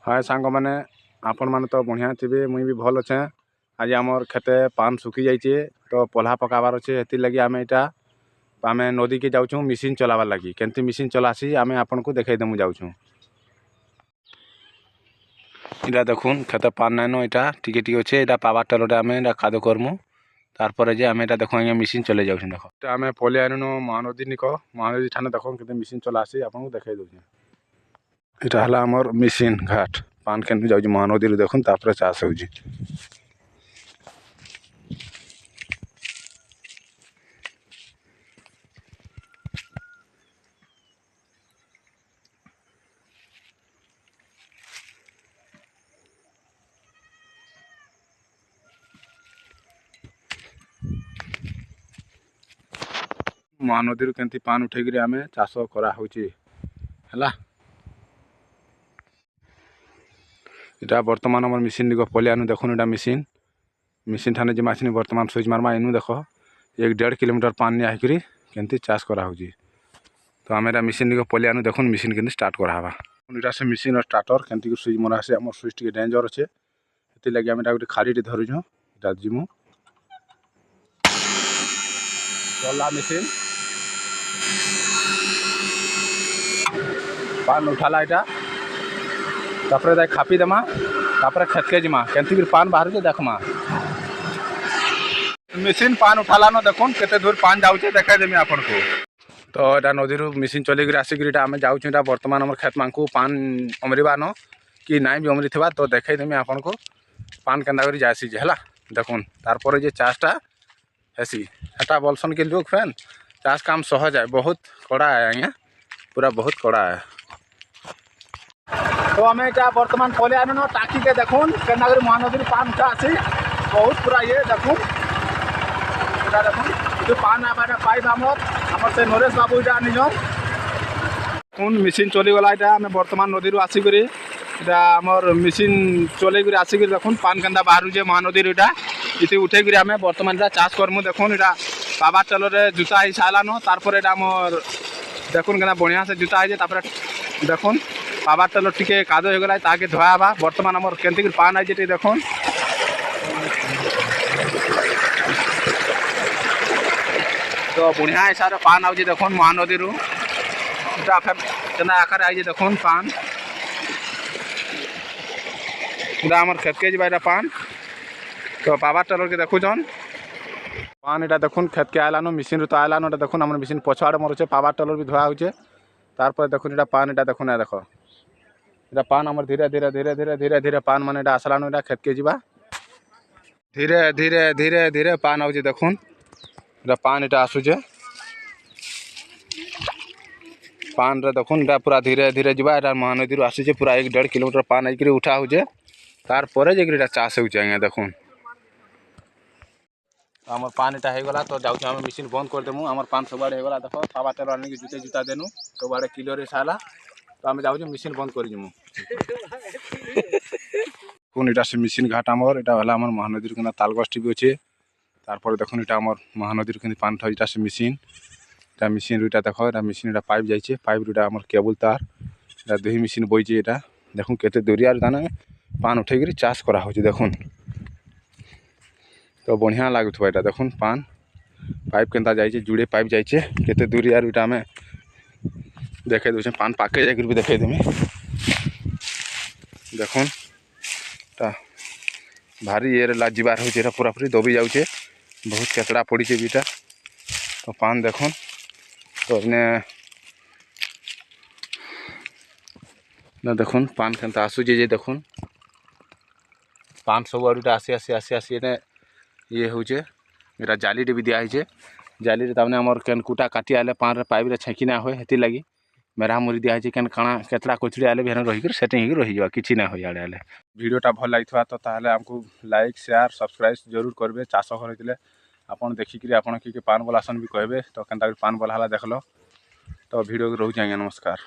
हाय सांग मैंने आपण मैंने तो बढ़िया थे मुई भी भल अच्छे। आज आमर खेते पान सुखी जाइए तो पल्हा पकाबार अच्छे से लगी आम यहाँ आम नदी के जाऊँ मिशीन चलाबार लगी केमती मिशीन चलासी आम आपन को देखईदेमु जाऊँ। इटा देखुन खेत पान नाइन यहाँ टिके टिके अच्छे यहाँ पावर टेलर आम कादो करमु तार जे आम यहाँ देखो मिशीन चले जाऊँ देख आम पलि आनु महानदी निक महानदी ठाने देख के मिशीन चलासी आपको देखई दूँ। इटा है आमर मिशीन घाट पान के जाऊँ महानदी देखुन तापर चाष हो महानदी केमती पान उठेक आम चाष कराऊँगी है। इटा बर्तमान आम मिशीन निक पलि आनु देखुन इटा मिशीन मिशीन ठाने जिमा आसनी बर्तमान सुइच मारमा इनू देख 1-1.5 किलोमीटर पान निकरी केमती चाष कराऊँगी। तो आम एटा मिशीन निक पलि आनु देखुन मिशीन के स्टार्ट करावा इटा से मिशीन स्टार्टर केमती सुइच मरा से आम सुइच टे डेंजर अच्छे से लगे आम गोटे खाड़ी धरुँ इटा जिमु चलला मिशीन पान उठाला इटा तापर खापी देमा तापर खेत के जिमा केमती पान बाहर देखमा मिशीन पान उठाला न देखुन केते दूर पान जाऊे देखा देमी आपन को। तो यहाँ नदी मिशीन चलिक आसिक आम जाऊँ बर्तमान आम खेत मान को पान अमरीबा न कि नाई भी अमरी थी तो देखईदेमी आपन को पान केन्दा कर जासी है देखुन तार जे चाषटा हेसी हेटा बोलसन के लोग फैन चाष काम सहज है बहुत कड़ा है आज्ञा पूरा बहुत कड़ा है। तो आम यहाँ बर्तमान पलि आनु न टाकी के देखुन केन्दा कर महानदी पान उठा आसी बहुत पूरा ये देखुन इटा देखुन जो पान आबार पाइप आमर से नरेश बाबू इटा निजन मिशीन चलीगला इटा आम बर्तमान नदी आसिक इटा आमर मिशीन चलैक आसिक देखुन पान केन्दा बाहर महानदी इटा इति उठेक आम बर्तमान इटा चाष करमु देखुन इटा पावर टेलर जुता ही सारान तार इटा आमर देखुन केना बढ़िया से जुता है देखुन पावर टेलर टिके कादो हो गला ताके धोआबा बर्तमान आमर केमती पान आई जे देखुन तो बढ़िया हिसाब से पान आउे देखुन महानदी इटा केना आकार आई देखुन पान इटा आमर खेत के जा पान तो पावर टेलर के देखुन पान इटा देखुन खेत के आलानो मिशीन तो आलानो देखुन आम मिशीन पछाड़े मोर पावर टेलर भी धोआ होचे तार देखुन इटा पान इटा देखुन देख इटा पान आमर धीरे धीरे धीरे धीरे धीरे धीरे पान मान इटा आसलानो इटा खेत के जीवा धीरे धीरे धीरे धीरे पान आउे देखुन इटा पान इटा आसुचे पान रे देखुन इटा पूरा धीरे धीरे जीवा इटा महानदी आसुचे पूरा 1-1.5 किलोमीटर पान आई उठा होचे तार परे जे इटा चाष होचे आज्ञा देखुन आमर पान इटा हो गला तो जाऊँ आम मिशीन बंद कर देमु आमर पान सब आड़े होगा देख पावर टेलर आनिक जुते जुता देनु सब आड़े क्लियर हो सारा तो आम जाऊँ मिशीन बंद कर जिमु कौन इटा से मिशीन घाट आमर इटा हला आमर महानदी के तालगछ भी अच्छे तार देखुन इटा आमर महानदी के पान था इटा से मिशीन इटा मिशीन इटा देख इटा मिशीन इटा पाइप जाइए पाइप इटा आमर केबल तार इटा दुही मिशीन बइचे इटा देखुन केते दूरिया ताने पान उठेक चाष करा होचे देखुन तो बढ़िया लगुवा इटा देखुन पान पाइप केन्ता जाइए जुड़े पाइप जाइए केते दूरिया इटा आम देखे दूचे पान पाके जाकर भी देखईदेमी देखुन ता भारी ये लाजबार हो पूरा पूरी दबी जाऊे बहुत केतड़ा पड़ी बीटा तो पान देखुन तो इने देखुन पान केन्ता आसुचे देखुन पान सब आड़ूटा आसी आसी आसी आसी ये होचे मेरा जाली भी दिखाई जाली तमने आमर केन कुटा काटी आले पान पाइप रे छेकी ना होए हेती लगी मेरा मुरी दिखाई केन काଣା केतला कोचड़ी आले भी रही सेटिंग हो रही किसी ना हो आड़े आले वीडियोटा भल लगी तो ताहले हमको लाइक शेयर सब्सक्राइब जरूर करबे चाष करते आपन देखिक आपन कि पान बलासन भी कहबे तो केनता पान बला देख लो तो वीडियो रोचे आज्ञा नमस्कार।